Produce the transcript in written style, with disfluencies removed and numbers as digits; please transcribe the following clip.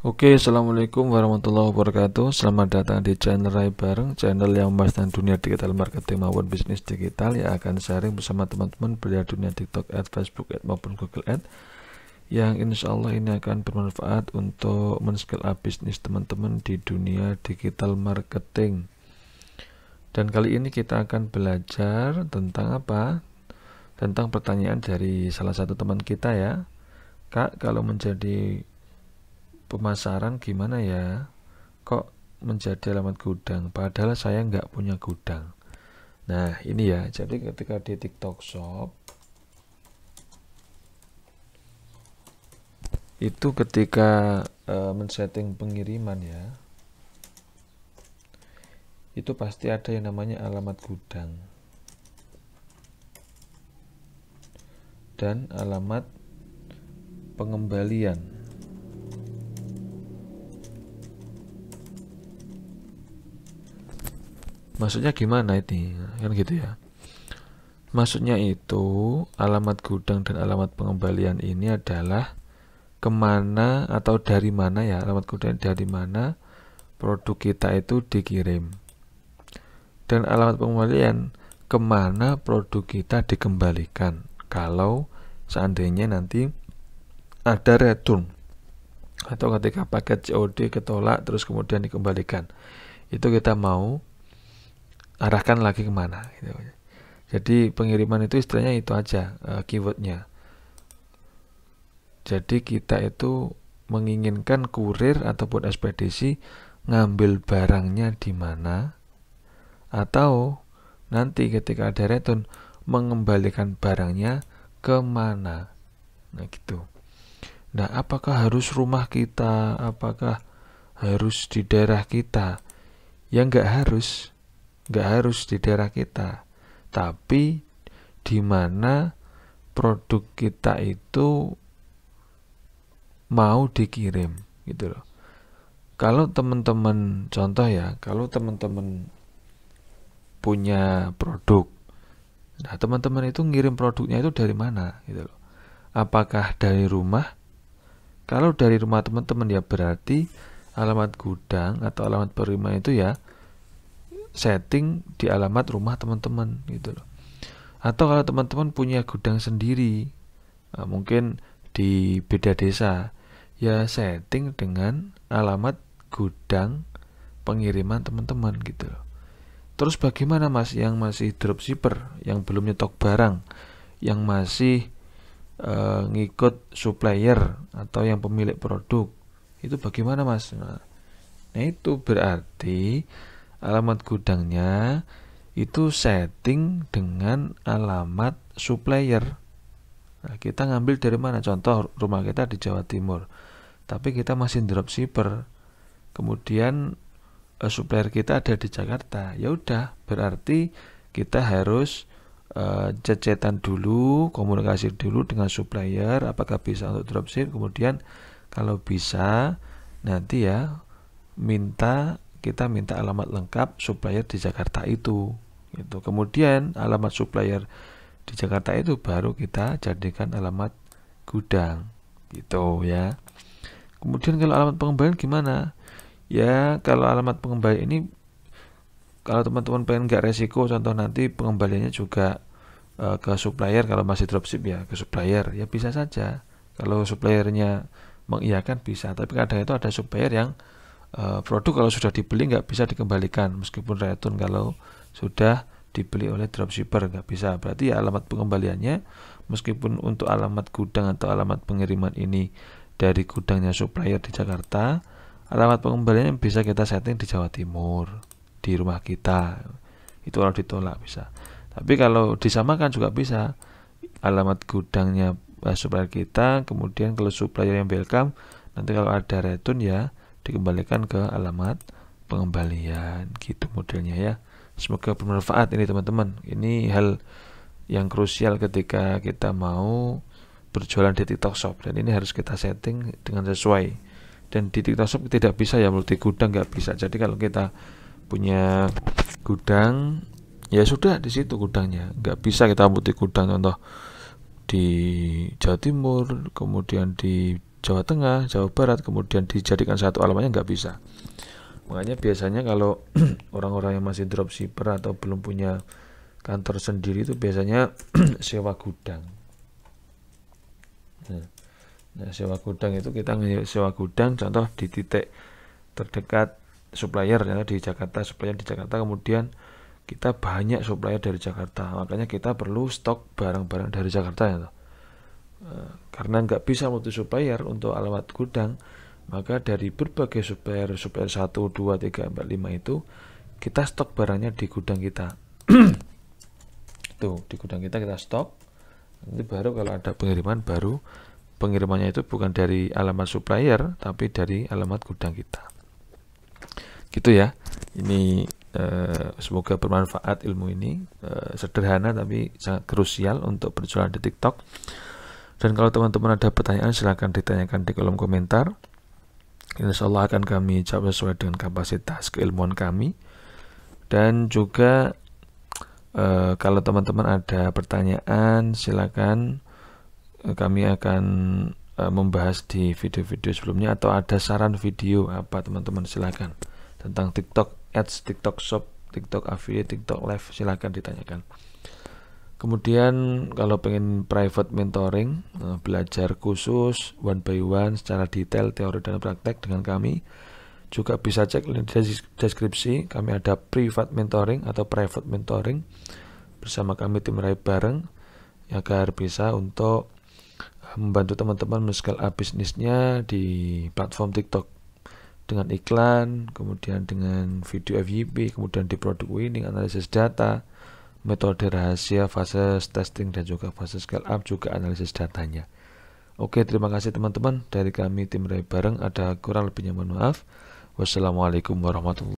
Oke, assalamualaikum warahmatullahi wabarakatuh. Selamat datang di channel Rai Bareng, channel yang membahas tentang dunia digital marketing maupun bisnis digital yang akan sharing bersama teman-teman pria dunia TikTok, Facebook, maupun Google Ads, yang insya Allah ini akan bermanfaat untuk men-scale up bisnis teman-teman di dunia digital marketing. Dan kali ini kita akan belajar tentang apa? Tentang pertanyaan dari salah satu teman kita ya. Kak, kalau menjadi pemasaran gimana ya? Kok menjadi alamat gudang? Padahal saya nggak punya gudang. Nah ini ya, jadi ketika di TikTok Shop itu ketika men-setting pengiriman ya, itu pasti ada yang namanya alamat gudang dan alamat pengembalian. Maksudnya gimana ini? Kan gitu ya. Maksudnya itu alamat gudang dan alamat pengembalian ini adalah kemana atau dari mana ya, alamat gudang dari mana produk kita itu dikirim, dan alamat pengembalian kemana produk kita dikembalikan kalau seandainya nanti ada return atau ketika paket COD ketolak terus kemudian dikembalikan, itu kita mau arahkan lagi kemana gitu. Jadi pengiriman itu istilahnya itu aja keywordnya. Jadi kita itu menginginkan kurir ataupun ekspedisi ngambil barangnya di mana, atau nanti ketika ada return mengembalikan barangnya kemana. Nah gitu. Nah apakah harus rumah kita, apakah harus di daerah kita? Ya nggak harus di daerah kita, tapi di mana produk kita itu mau dikirim gitu loh. Kalau teman-teman contoh ya, kalau teman-teman punya produk, nah teman-teman itu ngirim produknya itu dari mana gitu loh. Apakah dari rumah? Kalau dari rumah teman-teman ya berarti alamat gudang atau alamat pengiriman itu ya setting di alamat rumah teman-teman gitu loh. Atau kalau teman-teman punya gudang sendiri, mungkin di beda desa, ya setting dengan alamat gudang pengiriman teman-teman gitu loh. Terus bagaimana mas yang masih dropshipper, yang belum nyetok barang, yang masih ngikut supplier atau yang pemilik produk, itu bagaimana mas? Nah itu berarti alamat gudangnya itu setting dengan alamat supplier. Nah, kita ngambil dari mana? Contoh rumah kita di Jawa Timur, tapi kita masih dropshipper. Kemudian supplier kita ada di Jakarta. Ya udah, berarti kita harus cecetan dulu, komunikasi dulu dengan supplier apakah bisa untuk dropship. Kemudian kalau bisa nanti ya kita minta alamat lengkap supplier di Jakarta itu gitu. Kemudian alamat supplier di Jakarta itu baru kita jadikan alamat gudang gitu ya. Kemudian kalau alamat pengembalian gimana? Ya kalau alamat pengembalian ini, kalau teman-teman pengen nggak resiko, contoh nanti pengembaliannya juga ke supplier, kalau masih dropship ya ke supplier, ya bisa saja. Kalau suppliernya mengiyakan bisa, tapi kadang itu ada supplier yang produk kalau sudah dibeli nggak bisa dikembalikan meskipun return kalau sudah dibeli oleh dropshipper, nggak bisa. Berarti ya alamat pengembaliannya meskipun untuk alamat gudang atau alamat pengiriman ini dari gudangnya supplier di Jakarta, alamat pengembaliannya bisa kita setting di Jawa Timur, di rumah kita. Itu kalau ditolak bisa. Tapi kalau disamakan juga bisa, alamat gudangnya supplier kita, kemudian kalau supplier yang welcome, nanti kalau ada return ya dikembalikan ke alamat pengembalian gitu modelnya ya. Semoga bermanfaat ini teman-teman. Ini hal yang krusial ketika kita mau berjualan di TikTok Shop, dan ini harus kita setting dengan sesuai. Dan di TikTok Shop tidak bisa ya multi gudang, nggak bisa. Jadi kalau kita punya gudang ya sudah di situ gudangnya, nggak bisa kita multi gudang. Contoh di Jawa Timur, kemudian di Jawa Tengah, Jawa Barat, kemudian dijadikan satu alamatnya nggak bisa. Makanya biasanya kalau orang-orang yang masih dropshipper atau belum punya kantor sendiri itu biasanya sewa gudang. Nah, sewa gudang itu kita sewa gudang, contoh di titik terdekat supplier ya, di Jakarta, supplier di Jakarta, kemudian kita banyak supplier dari Jakarta, makanya kita perlu stok barang-barang dari Jakarta ya. Karena nggak bisa multi supplier untuk alamat gudang, maka dari berbagai supplier 1, 2, 3, 4, 5 itu kita stok barangnya di gudang kita. Tuh, di gudang kita stok. Nanti baru kalau ada pengiriman, baru pengirimannya itu bukan dari alamat supplier tapi dari alamat gudang kita. Gitu ya. Ini semoga bermanfaat ilmu ini. Sederhana tapi sangat krusial untuk berjualan di TikTok. Dan kalau teman-teman ada pertanyaan silahkan ditanyakan di kolom komentar. Insya Allah akan kami jawab sesuai dengan kapasitas keilmuan kami. Dan juga kalau teman-teman ada pertanyaan silahkan, kami akan membahas di video-video sebelumnya, atau ada saran video apa teman-teman silahkan tentang TikTok Ads, TikTok Shop, TikTok Affiliate, TikTok Live, silahkan ditanyakan. Kemudian kalau pengen private mentoring, belajar khusus one by one secara detail teori dan praktek dengan kami, juga bisa cek link di deskripsi. Kami ada private mentoring atau private mentoring bersama kami tim Rai bareng, agar bisa untuk membantu teman-teman men-scale up bisnisnya di platform TikTok dengan iklan, kemudian dengan video FYP, kemudian di product winning, analisis data, metode rahasia, fase testing, dan juga fase scale up, juga analisis datanya. Oke, terima kasih teman-teman. Dari kami tim Rai bareng, ada kurang lebihnya mohon maaf. Wassalamualaikum warahmatullahi wabarakatuh.